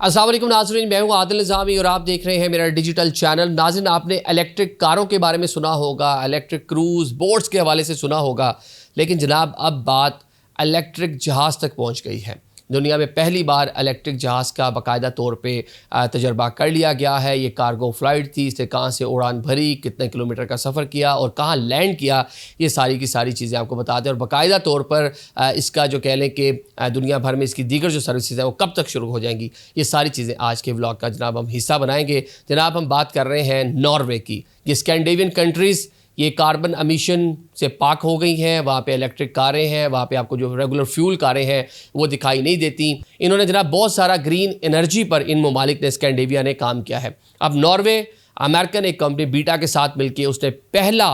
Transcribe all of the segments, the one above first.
अस्सलाम वालेकुम नाज़रीन, मैं हूं आदिल निज़ामी और आप देख रहे हैं मेरा डिजिटल चैनल। नाज़रीन, आपने इलेक्ट्रिक कारों के बारे में सुना होगा, इलेक्ट्रिक क्रूज़ बोट्स के हवाले से सुना होगा, लेकिन जनाब अब बात इलेक्ट्रिक जहाज़ तक पहुंच गई है। दुनिया में पहली बार इलेक्ट्रिक जहाज़ का बाकायदा तौर पे तजर्बा कर लिया गया है। ये कार्गो फ़्लाइट थी, इसने कहाँ से उड़ान भरी, कितने किलोमीटर का सफ़र किया और कहाँ लैंड किया, ये सारी की सारी चीज़ें आपको बताते हैं। और बाकायदा तौर पर इसका जो कह लें कि दुनिया भर में इसकी दीगर जो सर्विसेज हैं वो कब तक शुरू हो जाएंगी, ये सारी चीज़ें आज के व्लॉग का जनाब हम हिस्सा बनाएंगे। जनाब हम बात कर रहे हैं नॉर्वे की। ये स्कैंडिनेवियन कंट्रीज़ ये कार्बन एमिशन से पाक हो गई हैं, वहाँ पे इलेक्ट्रिक कारें हैं, वहाँ पे आपको जो रेगुलर फ्यूल कारें हैं वो दिखाई नहीं देती। इन्होंने जनाब बहुत सारा ग्रीन एनर्जी पर इन ममालिक ने, स्कैंडिनेविया ने काम किया है। अब नॉर्वे अमेरिकन एक कंपनी बीटा के साथ मिलकर उसने पहला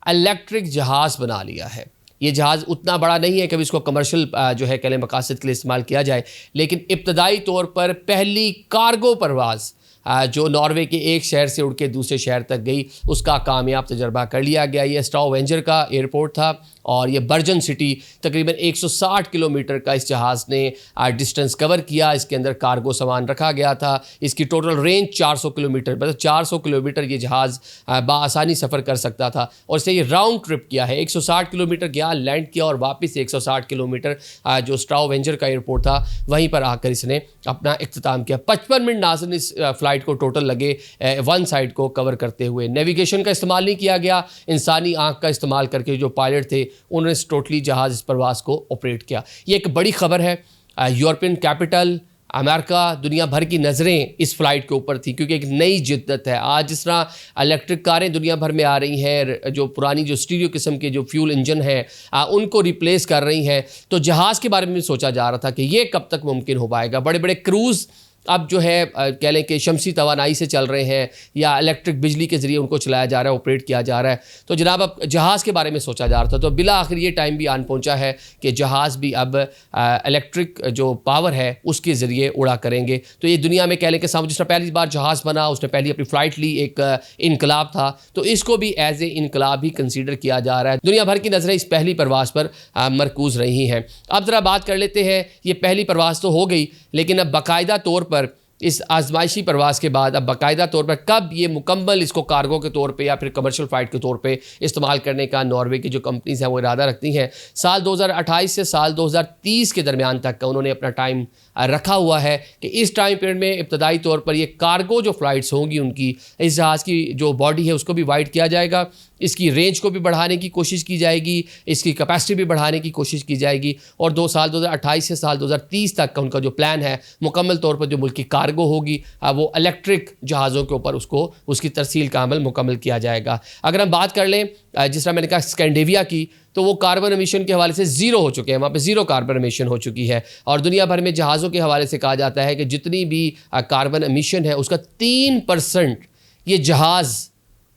इलेक्ट्रिक जहाज़ बना लिया है। ये जहाज़ उतना बड़ा नहीं है कि इसको कमर्शियल जो है कहले मकासद के लिए इस्तेमाल किया जाए, लेकिन इब्तदाई तौर पर पहली कार्गो परवाज़ जो नॉर्वे के एक शहर से उड़ के दूसरे शहर तक गई, उसका कामयाब तजर्बा कर लिया गया। ये स्टावेंजर का एयरपोर्ट था और ये बर्जन सिटी तकरीबन 160 किलोमीटर का इस जहाज़ ने डिस्टेंस कवर किया। इसके अंदर कार्गो सामान रखा गया था। इसकी टोटल रेंज 400 किलोमीटर, मतलब 400 किलोमीटर ये जहाज़ बआसानी सफ़र कर सकता था। और इसे ये राउंड ट्रिप किया है, 160 किलोमीटर गया, लैंड किया और वापस 160 किलोमीटर जो स्टावेंजर का एयरपोर्ट था वहीं पर आकर इसने अपना इख्तिताम किया। 55 मिनट नाज़रीन इस फ्लाइट को टोटल लगे वन साइड को कवर करते हुए। नेविगेशन का इस्तेमाल नहीं किया गया, इंसानी आंख का इस्तेमाल करके जो पायलट थे उन्होंने टोटली जहाज़ इस प्रवास को ऑपरेट किया। ये एक बड़ी खबर है। यूरोपियन कैपिटल अमेरिका, दुनिया भर की नज़रें इस फ्लाइट के ऊपर थी, क्योंकि एक नई जिद्दत है। आज जिस तरह इलेक्ट्रिक कारें दुनिया भर में आ रही हैं, जो पुरानी जो स्टीरियो किस्म के जो फ्यूल इंजन हैं उनको रिप्लेस कर रही हैं, तो जहाज़ के बारे में सोचा जा रहा था कि ये कब तक मुमकिन हो पाएगा। बड़े बड़े क्रूज़ अब जो है कह लें कि शमसी तवानाई से चल रहे हैं या इलेक्ट्रिक बिजली के ज़रिए उनको चलाया जा रहा है, ऑपरेट किया जा रहा है। तो जनाब अब जहाज़ के बारे में सोचा जा रहा था, तो बिला आखिर ये टाइम भी आन पहुंचा है कि जहाज़ भी अब इलेक्ट्रिक जो पावर है उसके ज़रिए उड़ा करेंगे। तो ये दुनिया में कह लें कि जिस तरह पहली बार जहाज़ बना, उसने पहली अपनी फ़्लाइट ली, एक इनकलाब था, तो इसको भी एज ए इनकलाब ही कंसीडर किया जा रहा है। दुनिया भर की नज़रें इस पहली परवाज़ पर मरकूज़ रही हैं। अब ज़रा बात कर लेते हैं, ये पहली परवाज़ तो हो गई, लेकिन अब बाकायदा तौर पर इस आजमाइशी परवाज़ के बाद अब बाकायदा तौर पर कब ये मुकम्मल इसको कार्गो के तौर पे या फिर कमर्शियल फ़्लाइट के तौर पे इस्तेमाल करने का नॉर्वे की जो कंपनीज़ हैं वो इरादा रखती हैं। साल 2028 से साल 2030 के दरमियान तक का उन्होंने अपना टाइम रखा हुआ है कि इस टाइम पीरियड में इब्तदाई तौर पर ये कार्गो जो फ़्लाइट्स होंगी उनकी, इस जहाज़ की जो बॉडी है उसको भी वाइड किया जाएगा, इसकी रेंज को भी बढ़ाने की कोशिश की जाएगी, इसकी कैपेसिटी भी बढ़ाने की कोशिश की जाएगी। और साल 2028 से साल 2030 तक का उनका जो प्लान है, मुकम्मल तौर पर जो मुल्क की कार्गो होगी वो इलेक्ट्रिक जहाज़ों के ऊपर उसकी तरसील का अमल मुकम्मल किया जाएगा। अगर हम बात कर लें जिस तरह मैंने कहा स्कैंडिनेविया की, तो वो कार्बन एमिशन के हवाले से ज़ीरो हो चुके हैं, वहाँ पे ज़ीरो कार्बन एमिशन हो चुकी है। और दुनिया भर में जहाज़ों के हवाले से कहा जाता है कि जितनी भी कार्बन एमिशन है उसका 3% ये जहाज़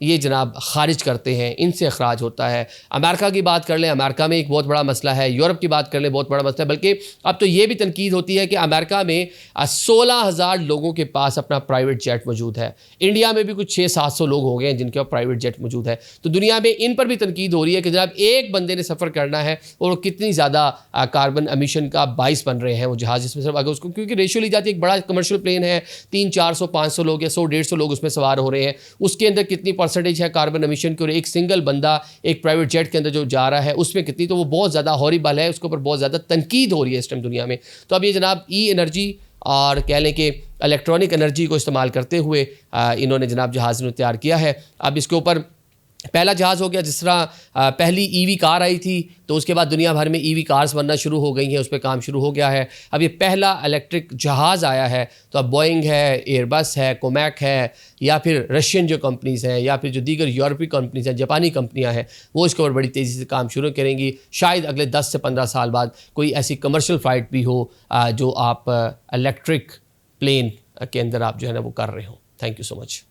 ये जनाब ख़ारिज करते हैं, इनसे अखराज होता है। अमेरिका की बात कर लें, अमेरिका में एक बहुत बड़ा मसला है। यूरोप की बात कर लें, बहुत बड़ा मसला है। बल्कि अब तो ये भी तनकीद होती है कि अमेरिका में 16,000 लोगों के पास अपना प्राइवेट जेट मौजूद है। इंडिया में भी कुछ 600-700 लोग हो गए हैं जिनके पास प्राइवेट जेट मौजूद है। तो दुनिया में इन पर भी तनकीद हो रही है कि जनाब एक बंदे ने सफ़र करना है और कितनी ज़्यादा कार्बन एमिशन का बाइस बन रहे हैं वो जहाज़, जिसमें सिर्फ अगर उसको क्योंकि रेशियो ली जाती है, एक बड़ा कमर्शियल प्लेन है, 300-400-500 लोग या 100-150 लोग उसमें सवार हो रहे हैं, उसके अंदर कितनी परसेंटेज है कार्बन एमिशन की, और एक सिंगल बंदा एक प्राइवेट जेट के अंदर जो जा रहा है उसमें कितनी, तो वो बहुत ज़्यादा हॉरिबल है, उसके ऊपर बहुत ज़्यादा तनकीद हो रही है इस टाइम दुनिया में। तो अब ये जनाब ई एनर्जी और कह लें कि इलेक्ट्रॉनिक एनर्जी को इस्तेमाल करते हुए इन्होंने जनाब जहाज़ ने तैयार किया है। अब इसके ऊपर पहला जहाज़ हो गया, जिस तरह पहली ईवी कार आई थी तो उसके बाद दुनिया भर में ईवी कार्स बनना शुरू हो गई हैं, उस पर काम शुरू हो गया है। अब ये पहला इलेक्ट्रिक जहाज़ आया है, तो अब बोइंग है, एयरबस है, कोमैक है, या फिर रशियन जो कंपनीज़ हैं या फिर जो दीगर यूरोपीय कंपनीज़ हैं, जापानी कंपनियां हैं, वो इसके ऊपर बड़ी तेज़ी से काम शुरू करेंगी। शायद अगले 10 से 15 साल बाद कोई ऐसी कमर्शियल फ़्लाइट भी हो जो आप इलेक्ट्रिक प्लेन के अंदर आप जो है ना वो कर रहे हो। Thank you so much.